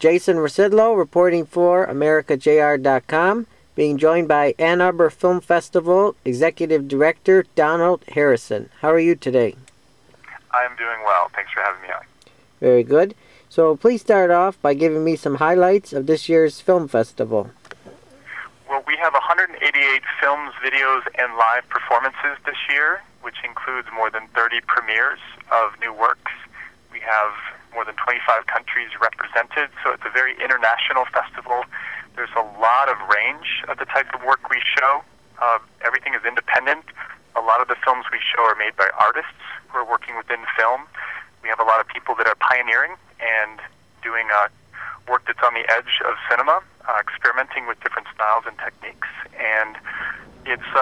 Jason Rzucidlo, reporting for AmericaJR.com, being joined by Ann Arbor Film Festival Executive Director Donald Harrison. How are you today? I'm doing well. Thanks for having me on. Very good. So please start off by giving me some highlights of this year's film festival. Well, we have 188 films, videos, and live performances this year, which includes more than 30 premieres of new works. We have more than 25 countries represented, so it's a very international festival. There's a lot of range of the type of work we show. Everything is independent. A lot of the films we show are made by artists who are working within film. We have a lot of people that are pioneering and doing work that's on the edge of cinema, experimenting with different styles and techniques. And it's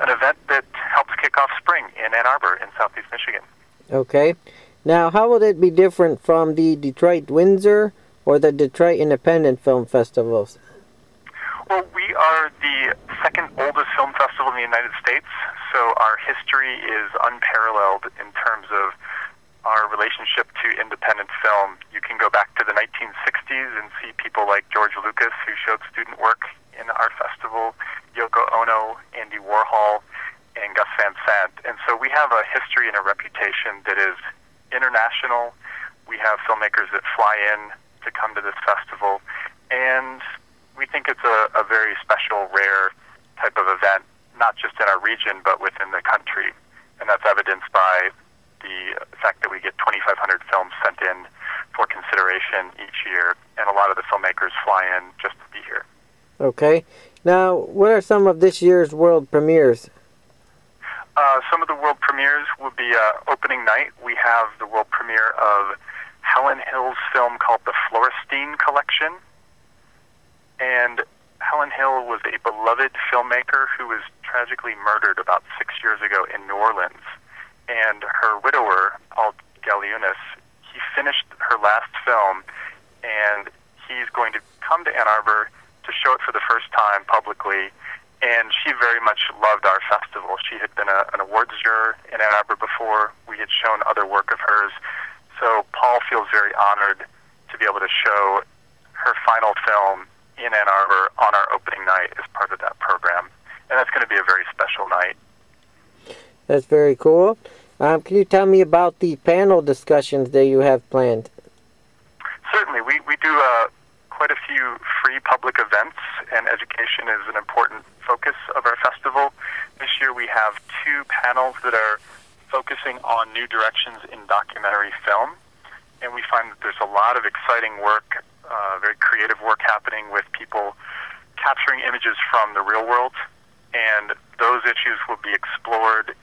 an event that helps kick off spring in Ann Arbor in southeast Michigan. Okay. Now, how will it be different from the Detroit Windsor or the Detroit Independent Film Festivals? Well, we are the second oldest film festival in the United States, so our history is unparalleled in terms of our relationship to independent film. You can go back to the 1960s and see people like George Lucas, who showed student work in our festival, Yoko Ono, Andy Warhol, and Gus Van Sant. And so we have a history and a reputation that is international. We have filmmakers that fly in to come to this festival, and we think it's a very special, rare type of event, not just in our region, but within the country. And that's evidenced by the fact that we get 2,500 films sent in for consideration each year, and a lot of the filmmakers fly in just to be here. Okay. Now, what are some of this year's world premieres? Some of the world premieres will be opening night. We have the world premiere of Helen Hill's film called The Florestein Collection. And Helen Hill was a beloved filmmaker who was tragically murdered about 6 years ago in New Orleans. And her widower, Paul Galliunas, he finished her last film, and he's going to come to Ann Arbor to show it for the first time publicly. And she very much loved our festival. She had been an awards juror in Ann Arbor before. We had shown other work of hers. So Paul feels very honored to be able to show her final film in Ann Arbor on our opening night as part of that program. And that's going to be a very special night. That's very cool. Can you tell me about the panel discussions that you have planned? Certainly. We do quite a few free public events, and education is an important focus of our festival. This year we have 2 panels that are focusing on new directions in documentary film, and we find that there's a lot of exciting work, very creative work happening with people capturing images from the real world, and those issues will be explored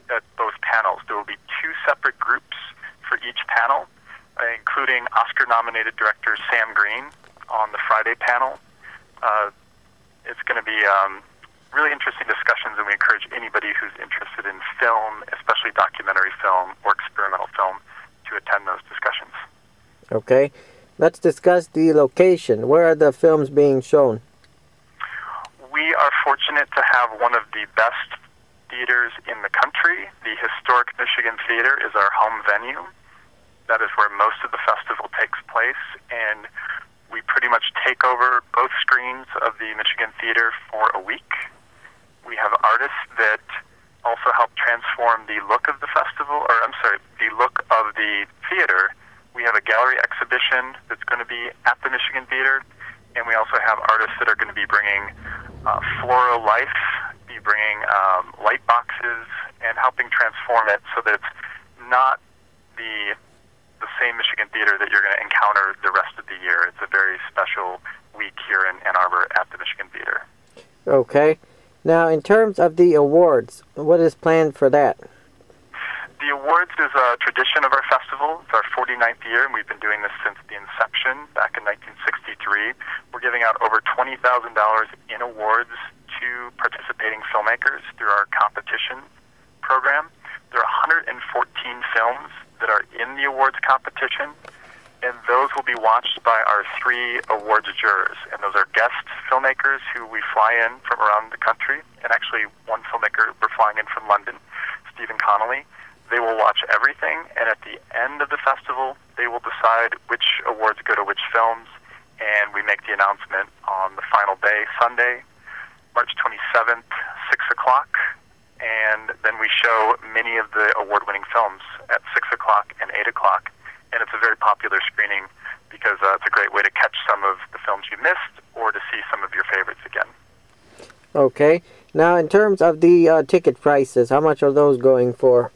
at both panels. There will be 2 separate groups for each panel, including Oscar-nominated director Sam Green on the Friday panel. It's going to be really interesting discussions, and we encourage anybody who's interested in film, especially documentary film or experimental film, to attend those discussions. Okay. Let's discuss the location. Where are the films being shown? We are fortunate to have one of the best theaters in the country. The Historic Michigan Theater is our home venue. That is where most of the festival takes place, and we pretty much take over both screens of the Michigan Theater for a week. We have artists that also help transform the look of the festival, the look of the theater. We have a gallery exhibition that's going to be at the Michigan Theater, and we also have artists that are going to be bringing floral life, bringing light boxes, and helping transform it so that it's not the same Michigan Theater that you're going to encounter the rest of the year. It's a very special week here in Ann Arbor at the Michigan Theater. Okay. Now, in terms of the awards, what is planned for that? The awards is a tradition of our festival. It's our 49th year, and we've been doing this since the inception back in 1963. We're giving out over $20,000 in awards to participating filmmakers through our competition program. There are 114 films that are in the awards competition, and those will be watched by our 3 awards jurors. And those are guest filmmakers who we fly in from around the country, and actually one filmmaker we're flying in from London, Stephen Connolly. They will watch everything, and at the end of the festival, they will decide which awards go to which films, and we make the announcement on the final day, Sunday, March 27th, 6 o'clock, and then we show many of the award-winning films at 6 o'clock and 8 o'clock, and it's a very popular screening because it's a great way to catch some of the films you missed or to see some of your favorites again. Okay. Now, in terms of the ticket prices, how much are those going for?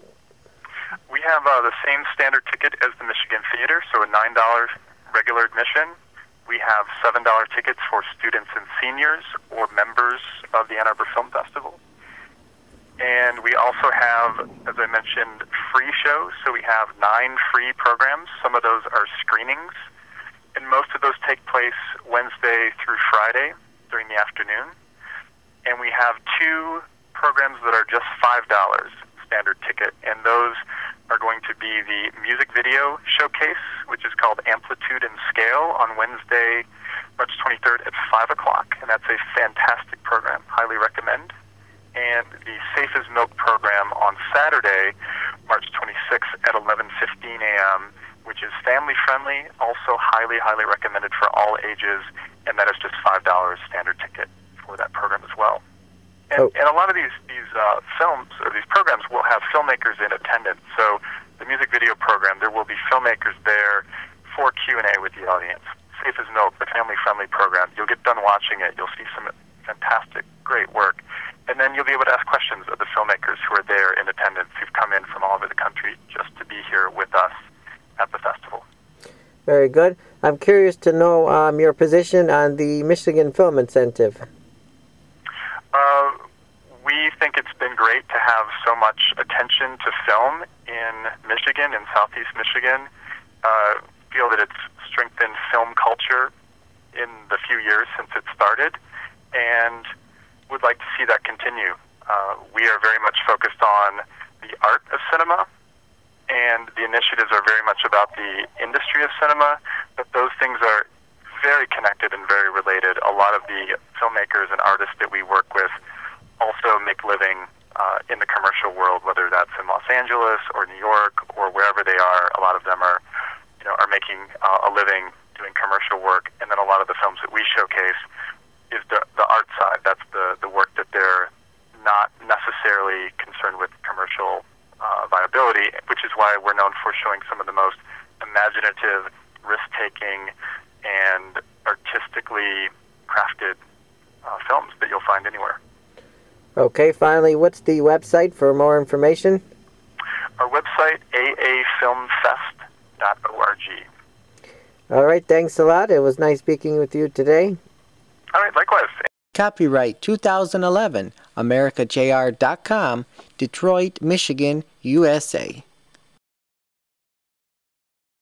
We have the same standard ticket as the Michigan Theater, so a $9 regular admission. We have $7 tickets for students and seniors or members of the Ann Arbor Film Festival. And we also have, as I mentioned, free shows. So we have 9 free programs. Some of those are screenings. And most of those take place Wednesday through Friday during the afternoon. And we have 2 programs that are just $5 standard ticket. And those are going to be the music video showcase, which is called Amplitude and Scale, on Wednesday, March 23rd at 5 o'clock. And that's a fantastic program. Highly recommend. And the Safe as Milk program on Saturday, March 26th at 11:15 a.m., which is family-friendly, also highly, highly recommended for all ages, and that is just $5 standard ticket for that program as well. And a lot of these films, or these programs, will have filmmakers in attendance. So the music video program, there will be filmmakers there for Q&A with the audience. Safe as Milk, the family-friendly program, you'll get done watching it, you'll see some fantastic, great work. And then you'll be able to ask questions of the filmmakers who are there in attendance, who've come in from all over the country just to be here with us at the festival. Very good. I'm curious to know your position on the Michigan Film Incentive. We think it's been great to have so much attention to film in Michigan, in Southeast Michigan. Feel that it's strengthened film culture in the few years since it started, and would like to see that continue. We are very much focused on the art of cinema, and the initiatives are very much about the industry of cinema, but those things are very connected and very related. A lot of the filmmakers and artists that we work with also make living in the commercial world, whether that's in Los Angeles or New York or wherever they are. A lot of them are making a living doing commercial work, and then a lot of the films that we showcase is the art side. That's the work that they're not necessarily concerned with commercial viability, which is why we're known for showing some of the most imaginative, risk-taking, and artistically crafted films that you'll find anywhere. Okay, finally, what's the website for more information? Our website, aafilmfest.org. All right, thanks a lot. It was nice speaking with you today. All right, likewise. Copyright 2011, AmericaJR.com, Detroit, Michigan, USA.